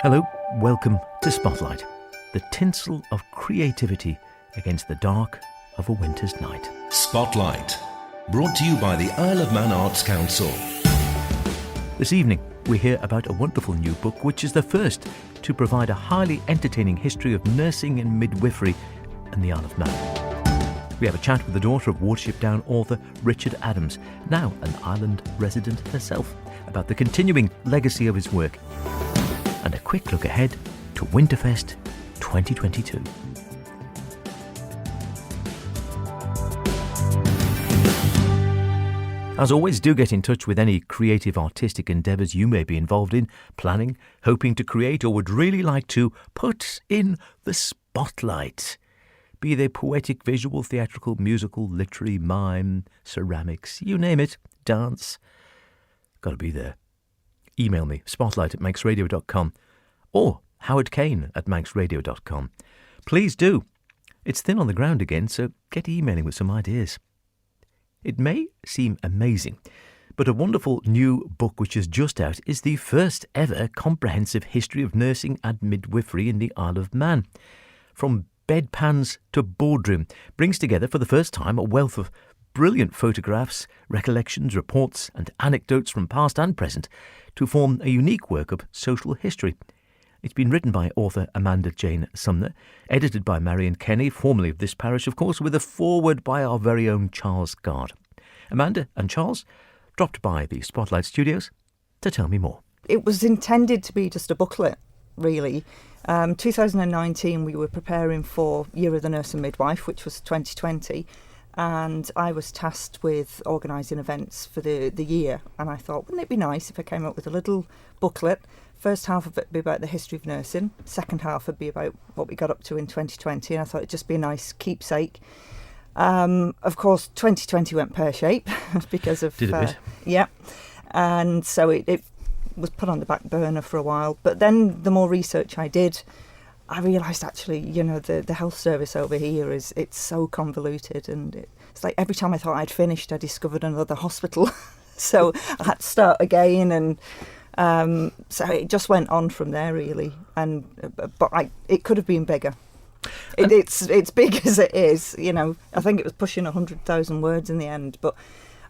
Hello, welcome to Spotlight, the tinsel of creativity against the dark of a winter's night. Spotlight, brought to you by the Isle of Man Arts Council. This evening, we hear about a wonderful new book which is the first to provide a highly entertaining history of nursing and midwifery in the Isle of Man. We have a chat with the daughter of Watership Down author Richard Adams, now an island resident herself, about the continuing legacy of his work. And a quick look ahead to Winterfest 2022. As always, do get in touch with any creative artistic endeavours you may be involved in, planning, hoping to create, or would really like to put in the spotlight. Be they poetic, visual, theatrical, musical, literary, mime, ceramics, you name it, dance. Got to be there. Email me, spotlight@manxradio.com or howardkane@manxradio.com. Please do. It's thin on the ground again, so get emailing with some ideas. It may seem amazing, but a wonderful new book which is just out is the first ever comprehensive history of nursing and midwifery in the Isle of Man. From bedpans to boardroom, brings together for the first time a wealth of brilliant photographs, recollections, reports and anecdotes from past and present to form a unique work of social history. It's been written by author Amanda Jane Sumner, edited by Marion Kenny, formerly of this parish, of course, with a foreword by our very own Charles Gard. Amanda and Charles dropped by the Spotlight Studios to tell me more. It was intended to be just a booklet, really. 2019, we were preparing for Year of the Nurse and Midwife, which was 2020. And I was tasked with organising events for the year, and I thought, wouldn't it be nice if I came up with a little booklet? First half of it would be about the history of nursing, second half would be about what we got up to in 2020, and I thought it'd just be a nice keepsake. Of course, 2020 went pear-shaped because of... Did a bit. Yeah, and so it was put on the back burner for a while, but then the more research I did, I realised actually, the health service over here it's so convoluted, and it's like every time I thought I'd finished, I discovered another hospital. So I had to start again, and so it just went on from there, really. But it could have been bigger. It's big as it is, I think it was pushing 100,000 words in the end, but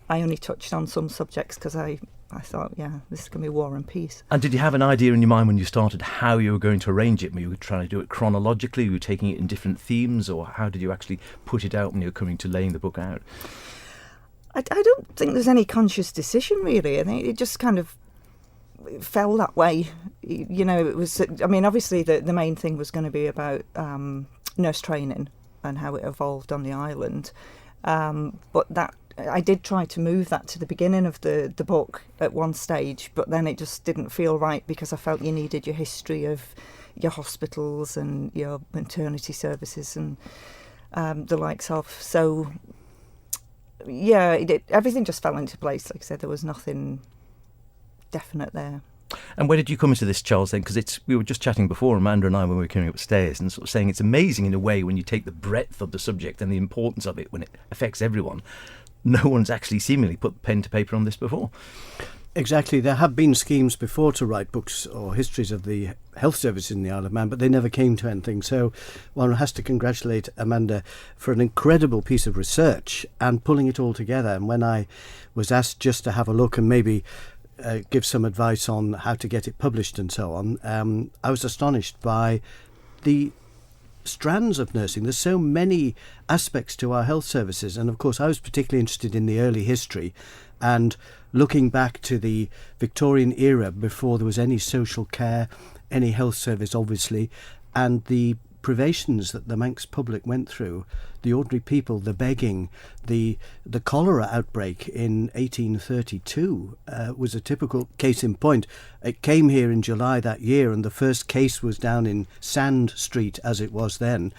I only touched on some subjects because I thought, this is going to be War and Peace. And did you have an idea in your mind when you started how you were going to arrange it? Were you trying to do it chronologically? Were you taking it in different themes? Or how did you actually put it out when you were coming to laying the book out? I don't think there's any conscious decision, really. I think it just kind of fell that way. It was, obviously the main thing was going to be about nurse training and how it evolved on the island. But that I did try to move that to the beginning of the book at one stage, but then it just didn't feel right because I felt you needed your history of your hospitals and your maternity services and the likes of. So, everything just fell into place. Like I said, there was nothing definite there. And where did you come into this, Charles, then? Because we were just chatting before, Amanda and I, when we were coming upstairs, and sort of saying it's amazing in a way when you take the breadth of the subject and the importance of it when it affects everyone. No one's actually seemingly put pen to paper on this before. Exactly. There have been schemes before to write books or histories of the health service in the Isle of Man, but they never came to anything. So one has to congratulate Amanda for an incredible piece of research and pulling it all together. And when I was asked just to have a look and maybe give some advice on how to get it published and so on, I was astonished by the strands of nursing. There's so many aspects to our health services, and of course I was particularly interested in the early history and looking back to the Victorian era before there was any social care, any health service obviously, and the privations that the Manx public went through, the ordinary people, the begging, the cholera outbreak in 1832 was a typical case in point. It came here in July that year, and the first case was down in Sand Street, as it was then.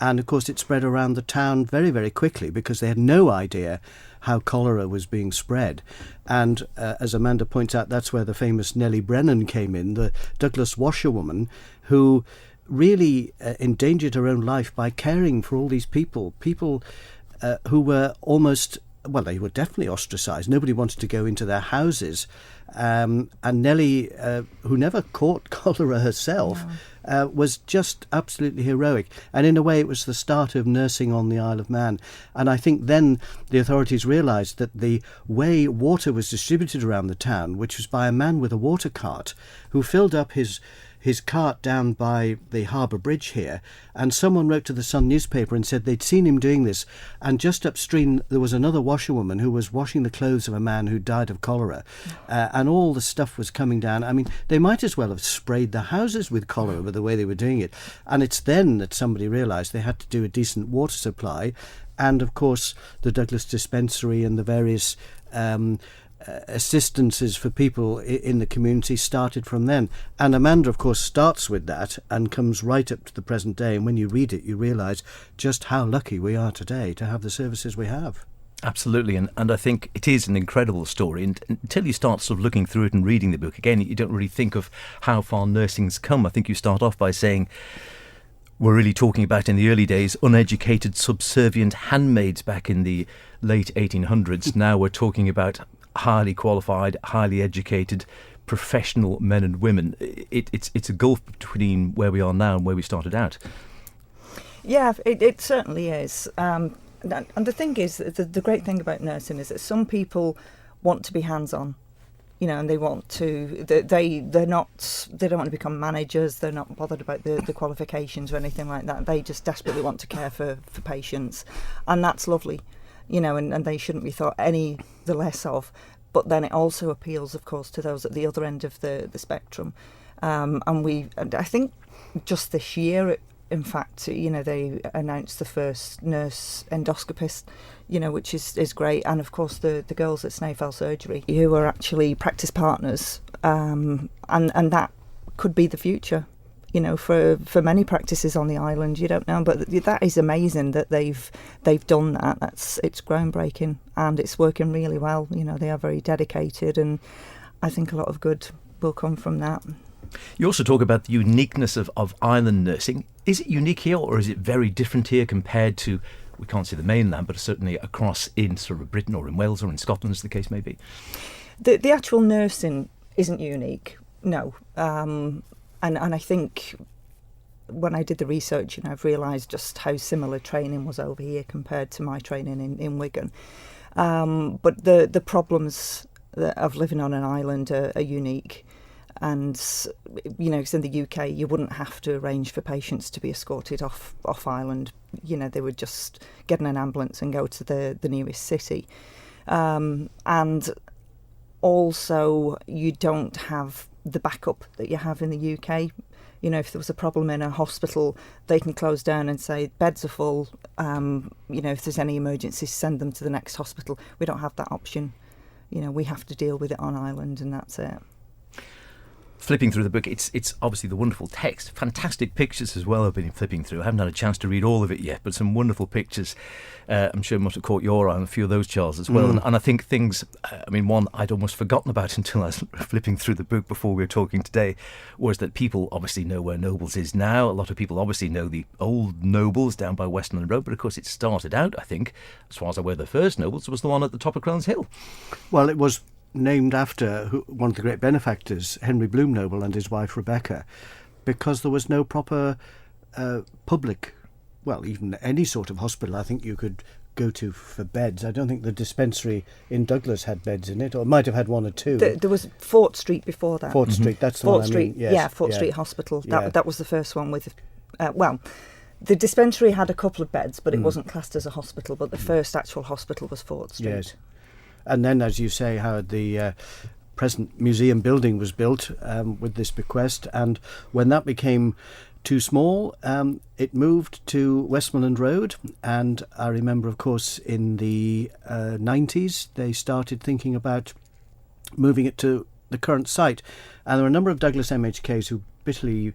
And of course it spread around the town very, very quickly because they had no idea how cholera was being spread. And as Amanda points out, that's where the famous Nellie Brennan came in, the Douglas washerwoman, who really endangered her own life by caring for all these people who were almost, well, they were definitely ostracised. Nobody wanted to go into their houses. And Nellie, who never caught cholera herself, was just absolutely heroic. And in a way, it was the start of nursing on the Isle of Man. And I think then the authorities realised that the way water was distributed around the town, which was by a man with a water cart, who filled up his cart down by the harbour bridge here, and someone wrote to the Sun newspaper and said they'd seen him doing this, and just upstream there was another washerwoman who was washing the clothes of a man who died of cholera, and all the stuff was coming down. I mean, they might as well have sprayed the houses with cholera with the way they were doing it. And it's then that somebody realised they had to do a decent water supply, and of course the Douglas dispensary and the various assistances for people in the community started from then. And Amanda, of course, starts with that and comes right up to the present day. And when you read it, you realise just how lucky we are today to have the services we have. Absolutely, and I think it is an incredible story, and until you start sort of looking through it and reading the book again, you don't really think of how far nursing's come. I think you start off by saying we're really talking about, in the early days, uneducated, subservient handmaids back in the late 1800s. Now we're talking about highly qualified, highly educated, professional men and women. It's a gulf between where we are now and where we started out. Yeah, it certainly is. And the thing is, the great thing about nursing is that some people want to be hands-on, and they want to. They don't want to become managers. They're not bothered about the qualifications or anything like that. They just desperately want to care for patients, and that's lovely. And they shouldn't be thought any the less of. But then it also appeals, of course, to those at the other end of the spectrum. And I think just this year, in fact, they announced the first nurse endoscopist, which is great. And of course, the girls at Snaefell Surgery, who are actually practice partners. And that could be the future. For many practices on the island, you don't know, but that is amazing that they've done that. It's groundbreaking, and it's working really well. They are very dedicated, and I think a lot of good will come from that. You also talk about the uniqueness of island nursing. Is it unique here, or is it very different here compared to, we can't see the mainland, but certainly across in sort of Britain or in Wales or in Scotland, as the case may be? The actual nursing isn't unique, no. And I think when I did the research, I've realised just how similar training was over here compared to my training in Wigan. But the problems of living on an island are unique. And, because in the UK, you wouldn't have to arrange for patients to be escorted off island. They would just get in an ambulance and go to the nearest city. And also, you don't have the backup that you have in the UK. If there was a problem in a hospital, they can close down and say beds are full. If there's any emergencies, send them to the next hospital. We don't have that option. We have to deal with it on island, and that's it. Flipping through the book, it's obviously the wonderful text, fantastic pictures as well. I've been flipping through. I haven't had a chance to read all of it yet, but some wonderful pictures. I'm sure must have caught your eye on a few of those, Charles, as well. And I think things, one I'd almost forgotten about until I was flipping through the book before we were talking today, was that people obviously know where Nobles is now. A lot of people obviously know the old Nobles down by Westmoreland Road, but of course it started out, I think, as far as I know, the first Nobles was the one at the top of Crown's Hill. Well, it was named after one of the great benefactors, Henry Bloom Noble, and his wife Rebecca, because there was no proper public, well, even any sort of hospital I think you could go to for beds. I don't think the dispensary in Douglas had beds in it, or it might have had one or two. There was Fort Street before that. Fort Street, that's the Fort one Street, I mean. Yes, Fort Street Hospital. Yeah. That was the first one with, the dispensary had a couple of beds, but it wasn't classed as a hospital, but the first actual hospital was Fort Street. Yes. And then, as you say, Howard, the present museum building was built with this bequest, and when that became too small, it moved to Westmoreland Road. And I remember, of course, in the 90s, they started thinking about moving it to the current site. And there were a number of Douglas MHKs who bitterly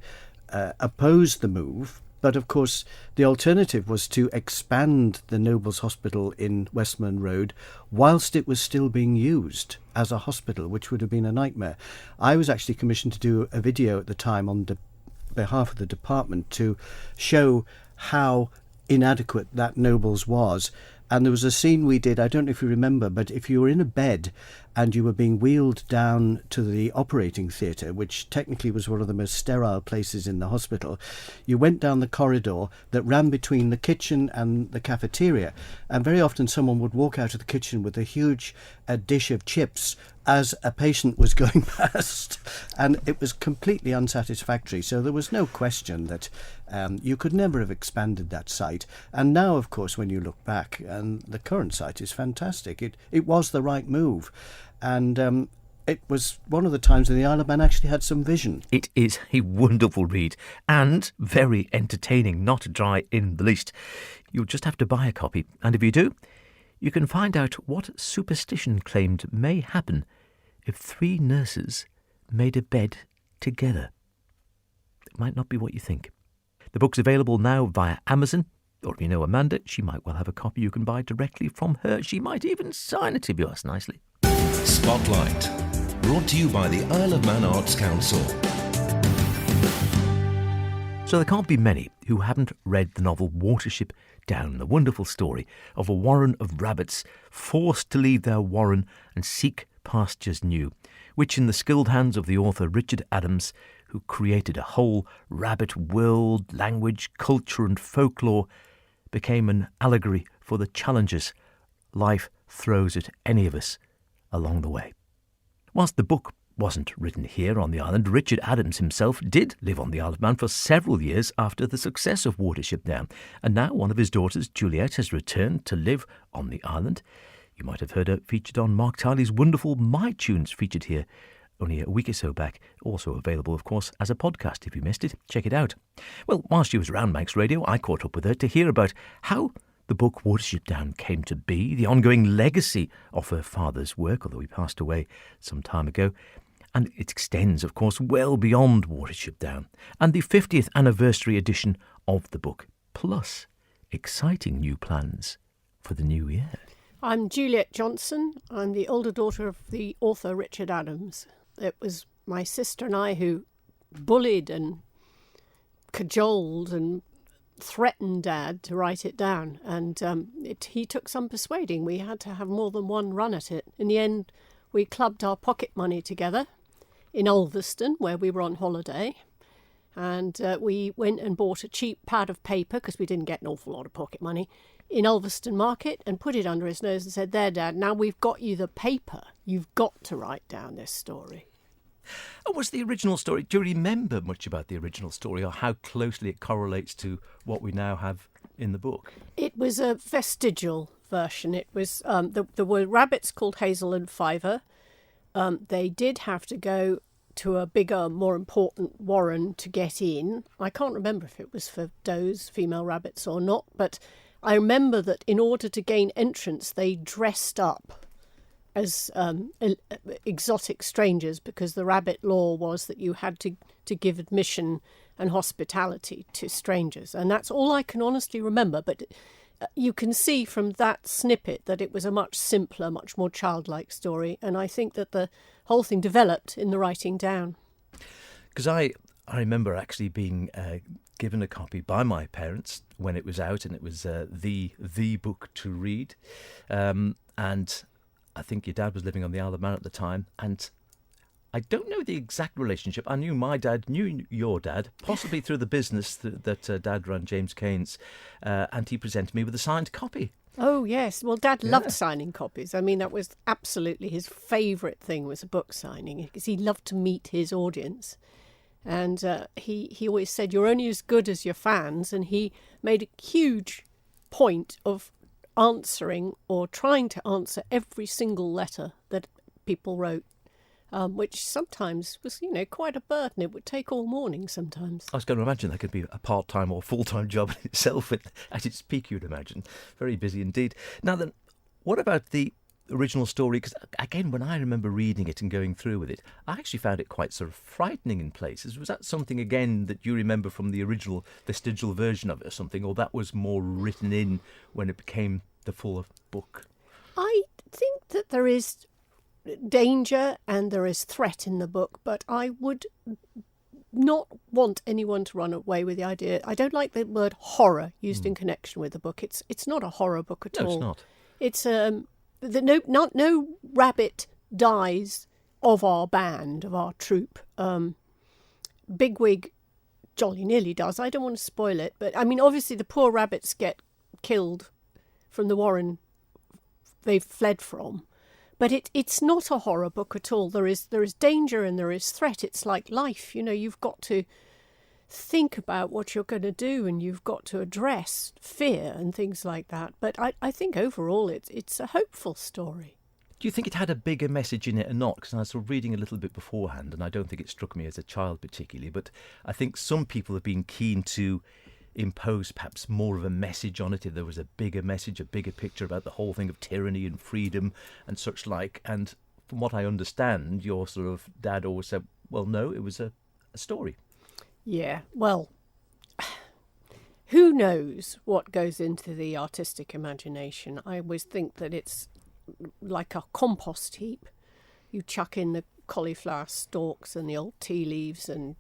opposed the move. But of course, the alternative was to expand the Nobles Hospital in Westmoreland Road whilst it was still being used as a hospital, which would have been a nightmare. I was actually commissioned to do a video at the time on behalf of the department to show how inadequate that Nobles was. And there was a scene we did, I don't know if you remember, but if you were in a bed and you were being wheeled down to the operating theatre, which technically was one of the most sterile places in the hospital. You went down the corridor that ran between the kitchen and the cafeteria, and very often someone would walk out of the kitchen with a huge dish of chips as a patient was going past, and it was completely unsatisfactory. So there was no question that you could never have expanded that site. And now, of course, when you look back, and the current site is fantastic. It was the right move, and it was one of the times when the Isle of Man actually had some vision. It is a wonderful read and very entertaining, not dry in the least. You'll just have to buy a copy, and if you do, you can find out what superstition claimed may happen if 3 nurses made a bed together. It might not be what you think. The book's available now via Amazon, or if you know Amanda, she might well have a copy you can buy directly from her. She might even sign it if you ask nicely. Spotlight, brought to you by the Isle of Man Arts Council. So there can't be many who haven't read the novel Watership Down, the wonderful story of a warren of rabbits forced to leave their warren and seek pastures new, which in the skilled hands of the author Richard Adams, who created a whole rabbit world, language, culture and folklore, became an allegory for the challenges life throws at any of us along the way. Whilst the book wasn't written here on the island, Richard Adams himself did live on the Isle of Man for several years after the success of Watership Down, and now one of his daughters, Juliet, has returned to live on the island. You might have heard her featured on Mark Tiley's wonderful My Tunes, featured here only a week or so back. Also available, of course, as a podcast. If you missed it, check it out. Well, while she was around Manx Radio, I caught up with her to hear about how the book Watership Down came to be, the ongoing legacy of her father's work, although he passed away some time ago. And it extends, of course, well beyond Watership Down, and the 50th anniversary edition of the book, plus exciting new plans for the new year. I'm Juliet Johnson. I'm the older daughter of the author Richard Adams. It was my sister and I who bullied and cajoled and threatened Dad to write it down, and he took some persuading. We had to have more than one run at it. In the end, we clubbed our pocket money together in Ulverston, where we were on holiday, and we went and bought a cheap pad of paper, because we didn't get an awful lot of pocket money, in Ulverston Market, and put it under his nose and said, "There, Dad, now we've got you the paper. You've got to write down this story." And was the original story, do you remember much about the original story, or how closely it correlates to what we now have in the book? It was a vestigial version. It was there were rabbits called Hazel and Fiver. They did have to go to a bigger, more important warren to get in. I can't remember if it was for does, female rabbits or not, but I remember that in order to gain entrance, they dressed up as exotic strangers, because the rabbit law was that you had to give admission and hospitality to strangers. And that's all I can honestly remember. But you can see from that snippet that it was a much simpler, much more childlike story. And I think that the whole thing developed in the writing down. Because I remember actually being given a copy by my parents when it was out, and it was the book to read. And I think your dad was living on the Isle of Man at the time, and I don't know the exact relationship. I knew my dad knew your dad, possibly through the business that Dad ran, James Keynes, and he presented me with a signed copy. Oh, yes. Well, Dad loved signing copies. I mean, that was absolutely his favourite thing, was a book signing, because he loved to meet his audience. And he always said, "You're only as good as your fans," and he made a huge point of answering, or trying to answer, every single letter that people wrote. Which sometimes was, quite a burden. It would take all morning sometimes. I was going to imagine that could be a part-time or full-time job in itself at its peak, you'd imagine. Very busy indeed. Now then, what about the original story? Because, again, when I remember reading it and going through with it, I actually found it quite sort of frightening in places. Was that something, again, that you remember from the original vestigial version of it or something, or that was more written in when it became the full book? I think that there is danger and there is threat in the book, but I would not want anyone to run away with the idea. I don't like the word horror used in connection with the book. It's not a horror book at all. No, it's not. It's no rabbit dies of our band, of our troupe. Bigwig jolly nearly does. I don't want to spoil it, but I mean, obviously the poor rabbits get killed from the warren they've fled from. But it's not a horror book at all. There is danger and there is threat. It's like life. You've got to think about what you're going to do, and you've got to address fear and things like that. But I think overall it's a hopeful story. Do you think it had a bigger message in it or not? Because I was sort of reading a little bit beforehand, and I don't think it struck me as a child particularly. But I think some people have been keen to impose perhaps more of a message on it, if there was a bigger message, a bigger picture about the whole thing of tyranny and freedom and such like. And from what I understand, your sort of dad always said, well, no, it was a story. Yeah, well, who knows what goes into the artistic imagination? I always think that it's like a compost heap. You chuck in the cauliflower stalks and the old tea leaves and,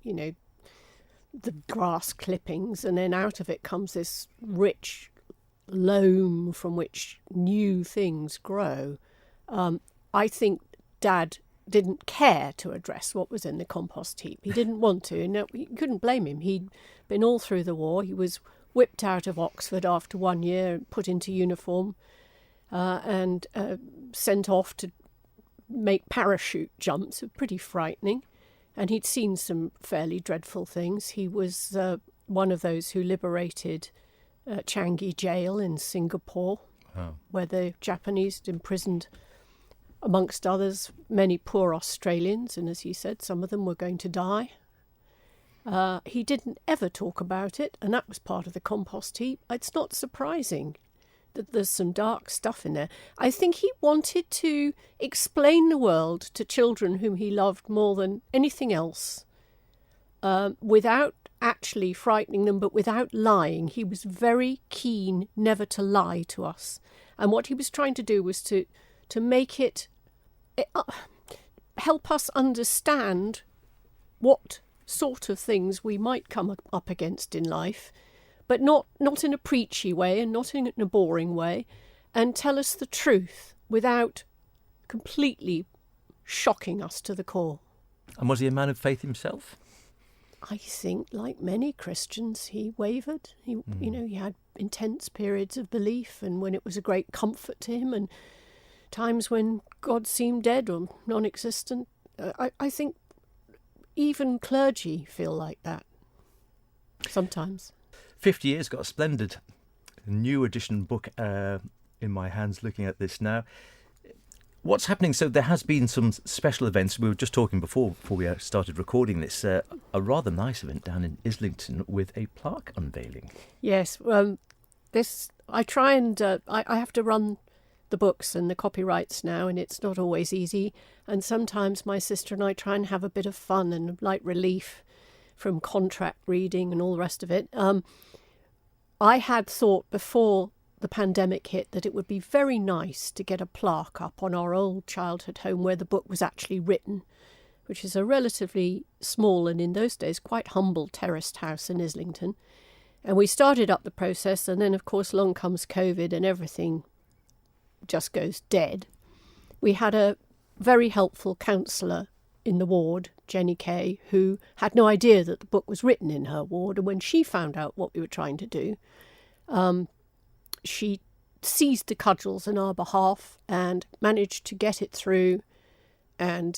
the grass clippings, and then out of it comes this rich loam from which new things grow. I think Dad didn't care to address what was in the compost heap. He didn't want to, and you couldn't blame him. He'd been all through the war. He was whipped out of Oxford after 1 year, put into uniform, and sent off to make parachute jumps. Pretty frightening. And he'd seen some fairly dreadful things. He was one of those who liberated Changi jail in Singapore, where the Japanese had imprisoned, amongst others, many poor Australians. And as he said, some of them were going to die. He didn't ever talk about it, and that was part of the compost heap. It's not surprising that there's some dark stuff in there. I think he wanted to explain the world to children whom he loved more than anything else, without actually frightening them, but without lying. He was very keen never to lie to us. And what he was trying to do was to make it help us understand what sort of things we might come up against in life, but not in a preachy way and not in a boring way, and tell us the truth without completely shocking us to the core. And was he a man of faith himself? I think, like many Christians, he wavered. He had intense periods of belief, and when it was a great comfort to him, and times when God seemed dead or non-existent. I think even clergy feel like that sometimes. 50 Years got a splendid new edition book in my hands looking at this now. What's happening? So there has been some special events. We were just talking before we started recording this, a rather nice event down in Islington with a plaque unveiling. Yes, I try and I have to run the books and the copyrights now, and it's not always easy. And sometimes my sister and I try and have a bit of fun and light relief from contract reading and all the rest of it. I had thought before the pandemic hit that it would be very nice to get a plaque up on our old childhood home where the book was actually written, which is a relatively small and in those days quite humble terraced house in Islington. And we started up the process, and then of course along comes COVID and everything just goes dead. We had a very helpful counsellor in the ward, Jenny Kay, who had no idea that the book was written in her ward, and when she found out what we were trying to do, she seized the cudgels on our behalf and managed to get it through. And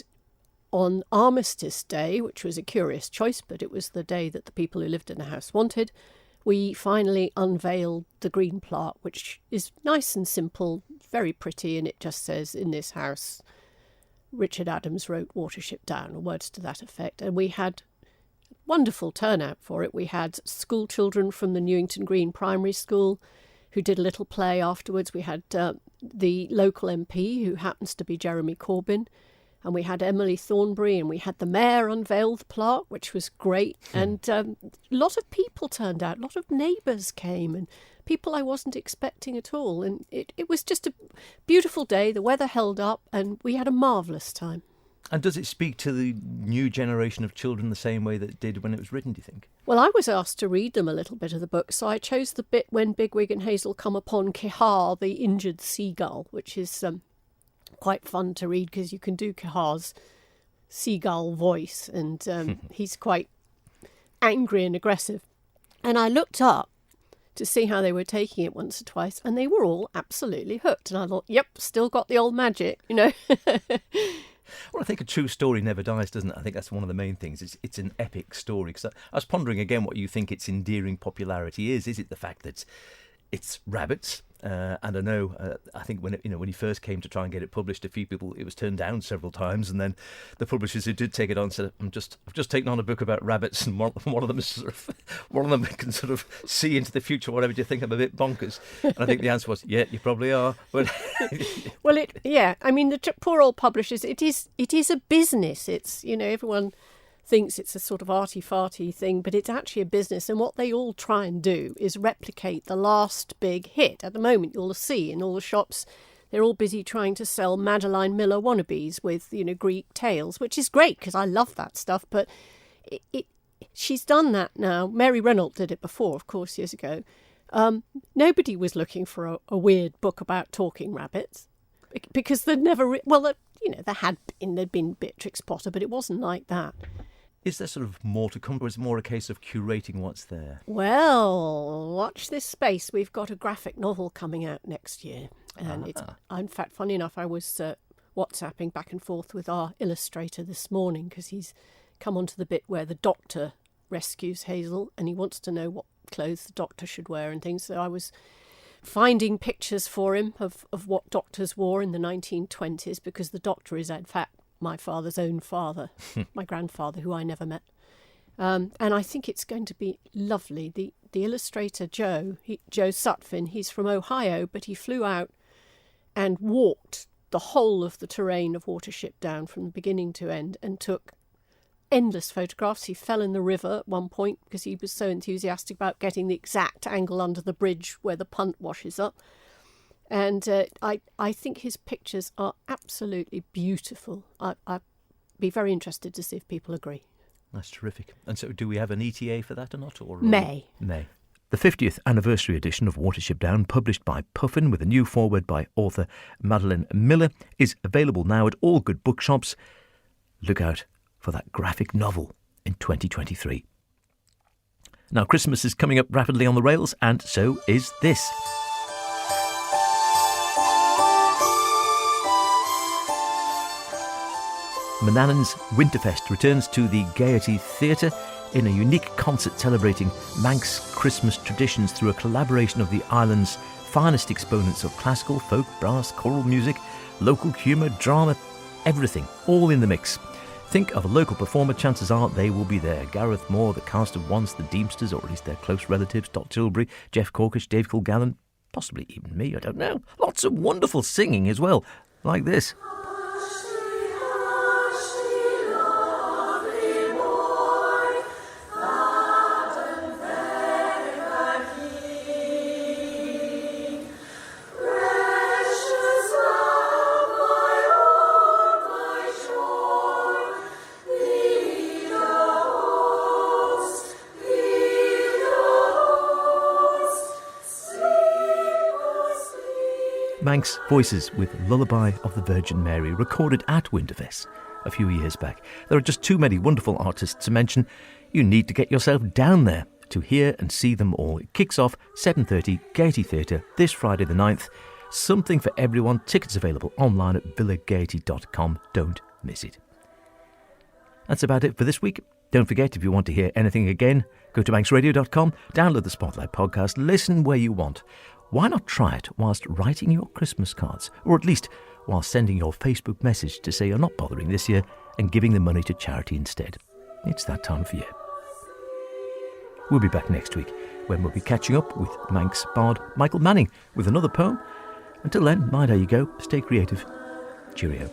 on Armistice Day, which was a curious choice, but it was the day that the people who lived in the house wanted, we finally unveiled the green plaque, which is nice and simple, very pretty, and it just says, "In this house, Richard Adams wrote Watership Down," or words to that effect. And we had wonderful turnout for it. We had school children from the Newington Green Primary School who did a little play afterwards. We had the local MP, who happens to be Jeremy Corbyn, and we had Emily Thornberry, and we had the mayor unveil the plaque, which was great. And a lot of people turned out, a lot of neighbours came, and people I wasn't expecting at all. And it was just a beautiful day. The weather held up, and we had a marvellous time. And does it speak to the new generation of children the same way that it did when it was written, do you think? Well, I was asked to read them a little bit of the book, so I chose the bit when Bigwig and Hazel come upon Kihar, the injured seagull, which is quite fun to read because you can do Kahar's seagull voice, and he's quite angry and aggressive. And I looked up to see how they were taking it once or twice, and they were all absolutely hooked. And I thought, yep, still got the old magic, you know. Well, I think a true story never dies, doesn't it? I think that's one of the main things. It's an epic story. Because I was pondering again what you think its endearing popularity is. Is it the fact that it's rabbits? And I know, I think when he first came to try and get it published, a few people, it was turned down several times, and then the publishers who did take it on said, "I've just taken on a book about rabbits, and one of them can sort of see into the future. Whatever, do you think I'm a bit bonkers?" And I think the answer was, "Yeah, you probably are." But well, I mean, the poor old publishers. It is a business. It's everyone thinks it's a sort of arty-farty thing, but it's actually a business. And what they all try and do is replicate the last big hit. At the moment, you'll see in all the shops, they're all busy trying to sell Madeline Miller wannabes with, Greek tales, which is great because I love that stuff. But she's done that now. Mary Renault did it before, of course, years ago. Nobody was looking for a weird book about talking rabbits because they'd never... there'd been Beatrix Potter, but it wasn't like that. is there sort of more to come, or is it more a case of curating what's there? Well, watch this space. We've got a graphic novel coming out next year. And it's, in fact, funny enough, I was WhatsApping back and forth with our illustrator this morning because he's come onto the bit where the doctor rescues Hazel and he wants to know what clothes the doctor should wear and things. So I was finding pictures for him of what doctors wore in the 1920s because the doctor is, in fact, my father's own father, my grandfather, who I never met. And I think it's going to be lovely. The illustrator, Joe Sutphin, he's from Ohio, but he flew out and walked the whole of the terrain of Watership Down from beginning to end and took endless photographs. He fell in the river at one point because he was so enthusiastic about getting the exact angle under the bridge where the punt washes up. And I think his pictures are absolutely beautiful. I'd be very interested to see if people agree. That's terrific. And so do we have an ETA for that or not? Or May. The 50th anniversary edition of Watership Down, published by Puffin with a new foreword by author Madeline Miller, is available now at all good bookshops. Look out for that graphic novel in 2023. Now, Christmas is coming up rapidly on the rails, and so is this. Manannan's Winterfest returns to the Gaiety Theatre in a unique concert celebrating Manx Christmas traditions through a collaboration of the island's finest exponents of classical, folk, brass, choral music, local humour, drama, everything, all in the mix. Think of a local performer, chances are they will be there. Gareth Moore, the cast of Once, the Deemsters, or at least their close relatives, Dot Tilbury, Jeff Corkish, Dave Kilgallen, possibly even me, I don't know. Lots of wonderful singing as well, like this. Manx voices with Lullaby of the Virgin Mary, recorded at Winterfest a few years back. There are just too many wonderful artists to mention. You need to get yourself down there to hear and see them all. It kicks off 7:30, Gaiety Theatre, this Friday the 9th. Something for everyone. Tickets available online at villagaiety.com. Don't miss it. That's about it for this week. Don't forget, if you want to hear anything again, go to manxradio.com, download the Spotlight podcast, listen where you want. Why not try it whilst writing your Christmas cards, or at least while sending your Facebook message to say you're not bothering this year and giving the money to charity instead? It's that time of year. We'll be back next week when we'll be catching up with Manx bard Michael Manning with another poem. Until then, mind how you go, stay creative. Cheerio.